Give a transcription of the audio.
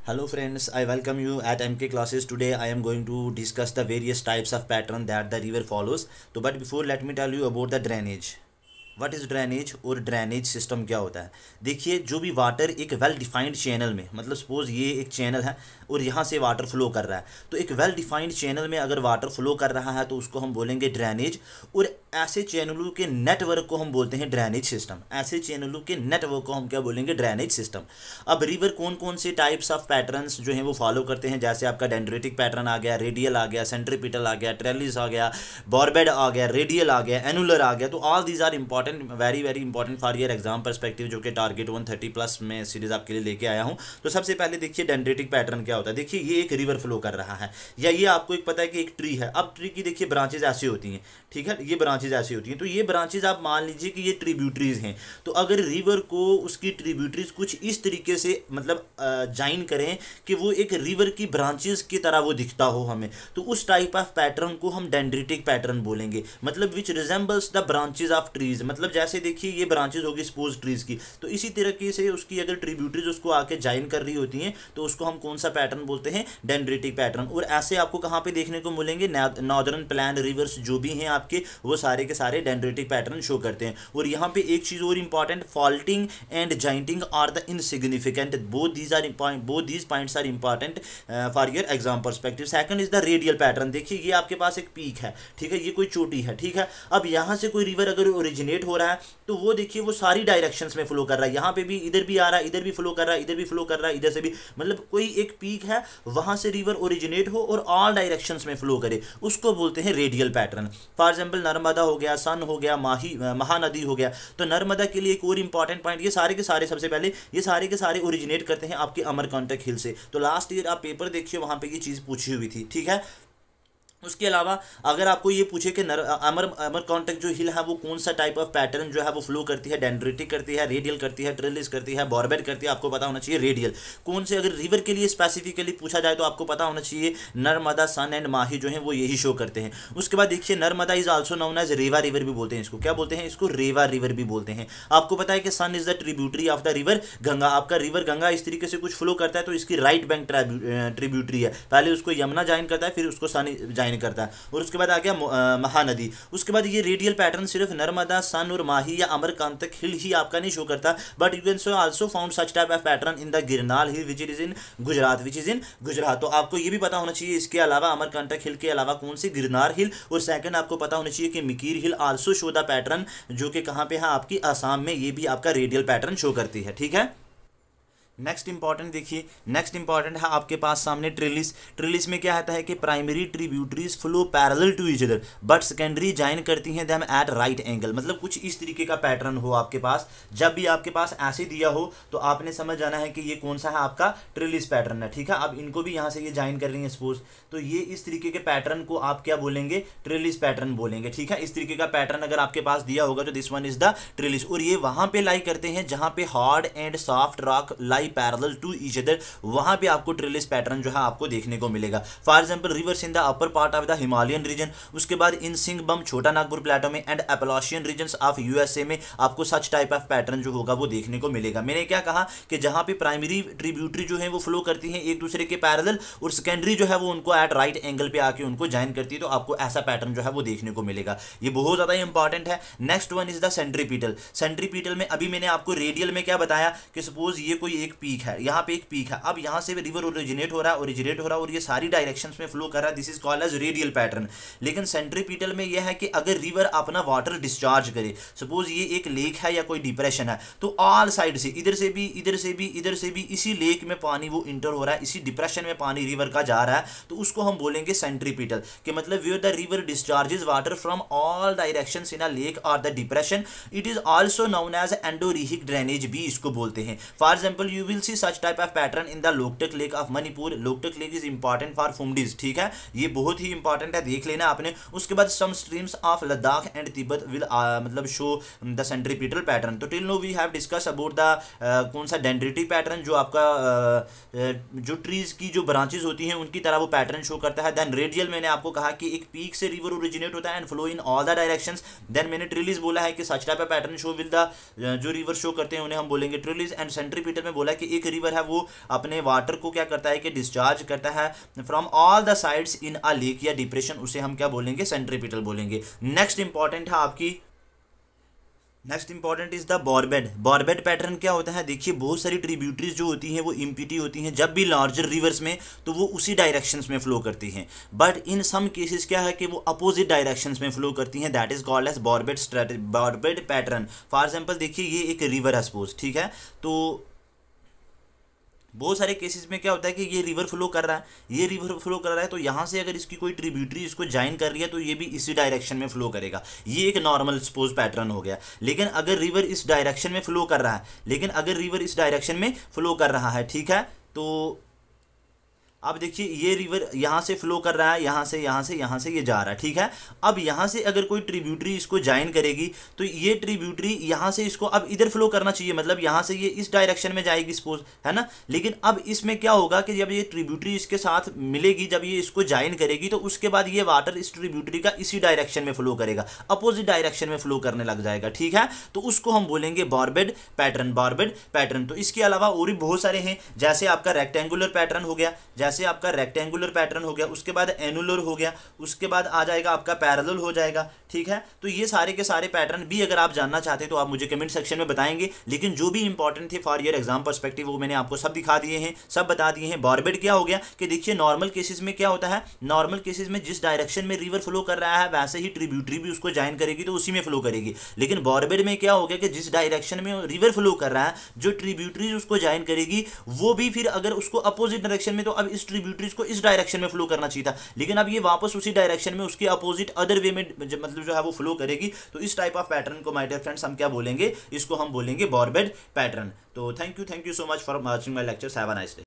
Hello friends, I welcome you at MK classes. Today I am going to discuss the various types of pattern that the river follows. तो but before let me tell you about the drainage. What is drainage और drainage system क्या होता है। देखिए, जो भी water एक well defined channel में, मतलब सपोज ये एक चैनल है और यहाँ से वाटर फ्लो कर रहा है, तो एक वेल डिफाइंड चैनल में अगर वाटर फ्लो कर रहा है तो उसको हम बोलेंगे ड्रेनेज। और ऐसे चैनलों के नेटवर्क को हम बोलते हैं ड्रेनेज सिस्टम। ऐसे चैनलों के नेटवर्क को हम क्या बोलेंगे? Drainage system. अब रिवर कौन कौन से टाइप्स ऑफ पैटर्न्स जो हैं वो फॉलो करते हैं, जैसे आपका डेंड्रेटिक पैटर्न आ गया, रेडियल आ गया, सेंट्रीपिटल आ गया, ट्रेलिस आ गया, बॉर्बेड आ गया, रेडियल आ गया, एनुलर आ गया। तो all these are important, very very important for your exam perspective, जो कि टारगेट 130 प्लस में सीरीज आपके लिए लेके आया हूँ। तो सबसे पहले देखिए डेंड्रेटिक पैटर्न क्या होता है। देखिए, ये एक रिवर फ्लो कर रहा है, या ये आपको एक पता है कि एक ट्री है। अब ट्री की देखिए ब्रांचेज ऐसी होती हैं, ठीक है, ये ब्रांचेज ऐसी होती हैं। तो ये ब्रांचेज आप मान लीजिए कि ये ट्रिब्यूटरीज हैं। तो अगर रिवर को उसकी ट्रिब्यूटरीज कुछ इस तरीके से मतलब ज्वाइन करें कि वो एक रिवर की ब्रांचेज की तरह वो दिखता हो हमें, तो उस टाइप ऑफ पैटर्न को हम डेंड्रेटिक पैटर्न बोलेंगे। मतलब which resembles the branches of trees. मतलब जैसे देखिए ये ब्रांचेज होगी सपोज ट्रीज की, तो इसी तरीके से उसकी अगर ट्रिब्यूटरीज उसको आके ज्वाइन कर रही होती हैं तो उसको हम कौन सा पैटर्न बोलते हैं? Dendritic pattern. और ऐसे आपको कहाँ पे देखने को मिलेंगे? नॉर्दर्न प्लान रिवर्स जो भी हैं आपके, वो सारे के सारे डेंड्रेटिक पैटर्न शो करते हैं। और यहाँ पे एक चीज और important, faulting and jointing are the insignificant. Both these points are important for your exam perspective. Second is the radial pattern. देखिए, ये आपके पास एक पीक है, ठीक है, ये कोई चोटी है, ठीक है। अब यहाँ से कोई रिवर अगर ओरिजिनेट हो रहा है तो वो देखिए वो सारी डायरेक्शंस में फ्लो कर रहा है। यहाँ पे भी, इधर भी आ रहा है, इधर भी फ्लो कर रहा है, इधर भी फ्लो कर रहा है, इधर से भी, मतलब कोई एक पीक है, वहां से रिवर ओरिजिनेट हो और ऑल डायरेक्शंस में फ्लो करे, उसको बोलते हैं radial pattern. For example Narmada हो गया, सन हो गया, महानदी हो गया। तो नर्मदा के लिए एक और इंपॉर्टेंट पॉइंट, ये सारे के सारे, सबसे पहले ये सारे के सारे ओरिजिनेट करते हैं आपके अमरकंटक हिल से। तो लास्ट ईयर आप पेपर देखिए, वहां पे ये चीज पूछी हुई थी, ठीक है। उसके अलावा अगर आपको ये पूछे कि अमरकंटक जो हिल है वो कौन सा टाइप ऑफ पैटर्न जो है वो फ्लो करती है, डेंड्रेटिक करती है, रेडियल करती है, ट्रिलिस करती है, बॉर्बेड करती है, आपको पता होना चाहिए रेडियल कौन से। अगर रिवर के लिए स्पेसिफिकली पूछा जाए तो आपको पता होना चाहिए नर्मदा, सन एंड माही जो है वो यही शो करते हैं। उसके बाद देखिए Narmada is also known as Reva river भी बोलते हैं इसको। क्या बोलते हैं इसको? रेवा रिवर भी बोलते हैं। आपको पता है कि Son is the tributary of the river Ganga. आपका रिवर गंगा इस तरीके से कुछ फ्लो करता है तो इसकी राइट बैंक ट्रिब्यूटरी है। पहले उसको यमुना ज्वाइन करता है, फिर उसको सन ज्वाइन करता है, और उसके बाद आ गया महानदी। उसके बाद ये रेडियल पैटर्न सिर्फ नर्मदा, सन और माही या अमरकंटक हिल ही आपका नहीं शो करता, but you can also found such type of pattern in the Girnar hill which is in Gujarat. तो आपको ये भी पता होना चाहिए इसके अलावा, अमरकंटक हिल के अलावा कौन सी? गिरनार हिल। और सेकंड आपको पता होना चाहिए कि मिकीर हिल आल्सो शो द पैटर्न, जो कि कहाँ पे है? आपकी आसाम में। ये भी आपका रेडियल पैटर्न शो करती है, ठीक है। नेक्स्ट इंपॉर्टेंट देखिए, नेक्स्ट इंपॉर्टेंट है आपके पास सामने ट्रिलिस। ट्रिलिस में क्या आता है कि primary tributaries flow parallel to each other but secondary join करती हैं देम एट राइट एंगल। मतलब कुछ इस तरीके का पैटर्न हो आपके पास, जब भी आपके पास ऐसे दिया हो तो आपने समझ जाना है कि ये कौन सा है? आपका ट्रिलिस पैटर्न है, ठीक है। अब इनको भी यहाँ से ये ज्वाइन कर रही है सपोज, तो ये इस तरीके के पैटर्न को आप क्या बोलेंगे? ट्रिलिस पैटर्न बोलेंगे, ठीक है। इस तरीके का पैटर्न अगर आपके पास दिया होगा तो this one is the trellis. और ये वहां पे लाई करते हैं जहां पे hard and soft rock lie parallel to each other, वहां पे आपको ट्रिलिस पैटर्न जो है आपको देखने को मिलेगा। For example rivers in the upper part of the Himalayan region. उसके बाद इन सिंगबम छोटा नागपुर प्लेटो में and Appalachian regions of USA में आपको सच टाइप ऑफ पैटर्न जो होगा वो देखने को मिलेगा। मैंने क्या कहा कि जहां पे प्राइमरी ट्रिब्यूटरी जो है वो फ्लो करती है एक दूसरे के पैरेलल, और सेकेंडरी जो है वो उनको एट राइट एंगल पे आके उनको ज्वाइन करती है, तो आपको ऐसा पैटर्न जो है वो देखने को मिलेगा। ये बहुत ज्यादा इंपॉर्टेंट है। Next one is the centripetal. Centripetal में अभी मैंने आपको रेडियल में क्या बताया कि सपोज ये कोई एक पीक है, यहाँ पे एक पीक है, अब यहाँ से रिवर ओरिजिनेट हो रहा है और ये सारी डायरेक्शंस में फ्लो कर रहा है, this is called as radial pattern. लेकिन सेंट्रीपिटल में यह है कि अगर रिवर अपना वाटर डिस्चार्ज करे, सपोज ये एक लेक है या कोई डिप्रेशन है, तो ऑल साइड से, इधर से भी, इधर से भी, इधर से भी, इसी लेक में पानी वो इंटर हो रहा है, इसी डिप्रेशन में पानी रिवर का जा रहा है, तो उसको हम बोलेंगे सेंट्रीपिटल। कि मतलब where the river discharges water from all directions in a lake और the depression, it is also known as endorheic drainage भी इसको बोलते हैं। For example you will see such type of pattern in the Loktak lake of Manipur. Loktak lake is important for phumdis, ठीक है, ये बहुत ही important है, देख लेना आपने। उसके बाद some streams of Ladakh and Tibet will मतलब शो द सेंट्रीपिटल पैटर्न। तो till now we have discuss about the कौन सा? डेंड्रेटिक पैटर्न, जो आपका जो ट्रीज की जो ब्रांचेस होती हैं उनकी तरह वो पैटर्न शो करता है। देन रेडियल मैंने आपको कहा कि एक पीक से रिवर ओरिजिनेट होता है and flow in all the directions. Then मैंने ट्रिलिस बोला है कि such type of pattern show will the जो रिवर शो करते हैं उन्हें हम बोलेंगे ट्रिलिस। एंड सेंट्रीपिटल में बोला कि एक रिवर है वो अपने वाटर को क्या करता है कि डिस्चार्ज करता है from all the sides in a lake या डिप्रेशन, उसे हम क्या बोलेंगे, सेंट्रीपिटल बोलेंगे। नेक्स्ट इंपॉर्टेंट है आपकी, next important is the barbed. Barbed pattern क्या होता है, देखिए बहुत सारी ट्रिब्यूटरीज जो होती हैं वो इम्पिटी होती हैं, जब भी लार्जर रिवर्स में तो वो उसी डायरेक्शंस में फ्लो करती हैं, बट इन सम केसेस क्या है कि वो अपोजिट डायरेक्शंस में फ्लो करती हैं, that is called as barbed pattern. For example देखिए ये एक रिवर है सपोज, ठीक है, तो बहुत सारे केसेस में क्या होता है कि ये रिवर फ्लो कर रहा है, ये रिवर फ्लो कर रहा है, तो यहाँ से अगर इसकी कोई ट्रिब्यूटरी इसको ज्वाइन कर रही है तो ये भी इसी डायरेक्शन में फ्लो करेगा, ये एक नॉर्मल सपोज पैटर्न हो गया। लेकिन अगर रिवर इस डायरेक्शन में फ्लो कर रहा है, लेकिन अगर रिवर इस डायरेक्शन में फ्लो कर रहा है, ठीक है, तो अब देखिए ये रिवर यहाँ से फ्लो कर रहा है, यहाँ से ये जा रहा है, ठीक है। अब यहाँ से अगर कोई ट्रिब्यूटरी इसको ज्वाइन करेगी तो ये ट्रिब्यूटरी यहाँ से इसको अब इधर फ्लो करना चाहिए, मतलब यहाँ से ये इस डायरेक्शन में जाएगी सपोज, है ना। लेकिन अब इसमें क्या होगा कि जब ये ट्रिब्यूटरी इसके साथ मिलेगी, जब ये इसको ज्वाइन करेगी, तो उसके बाद ये वाटर इस ट्रिब्यूटरी का इसी डायरेक्शन में फ्लो करेगा, अपोजिट डायरेक्शन में फ्लो करने लग जाएगा, ठीक है। तो उसको हम बोलेंगे बॉरबेड पैटर्न, बॉरबेड पैटर्न। तो इसके अलावा और भी बहुत सारे हैं, जैसे आपका रेक्टेंगुलर पैटर्न हो गया, जैसे आपका रेक्टेंगुलर पैटर्न हो गया, उसके बाद एनुलर हो गया, उसके बाद आ जाएगा आपका पैरेलल हो जाएगा, ठीक है। तो ये सारे के सारे पैटर्न भी अगर आप जानना चाहते हैं तो आप मुझे कमेंट सेक्शन में बताएंगे, लेकिन जो भी इंपॉर्टेंट थे फॉर योर एग्जाम पर्सपेक्टिव वो मैंने आपको सब दिखा दिए हैं, सब बता दिए हैं। बॉरबेड क्या हो गया कि देखिए नॉर्मल केसेस में क्या होता है, नॉर्मल केसेस में जिस डायरेक्शन में रिवर फ्लो कर रहा है वैसे ही ट्रिब्यूटरी भी उसको ज्वाइन करेगी तो उसी में फ्लो करेगी। लेकिन बॉरबेड में क्या हो गया कि जिस डायरेक्शन में रिवर फ्लो कर रहा है, जो ट्रिब्यूटरी उसको ज्वाइन करेगी वो भी फिर अगर उसको अपोजिट डायरेक्शन में, तो अब इस ट्रिब्यूटरीज को इस डायरेक्शन में फ्लो करना चाहिए था, लेकिन अब ये वापस उसी डायरेक्शन में उसके अपोजिट अदर वे में मतलब जो है वो फ्लो करेगी। तो इस टाइप ऑफ पैटर्न को माय डियर फ्रेंड्स हम क्या बोलेंगे, इसको हम बोलेंगे बॉरबेड पैटर्न। तो thank you so much for watching my lectures, have a nice day.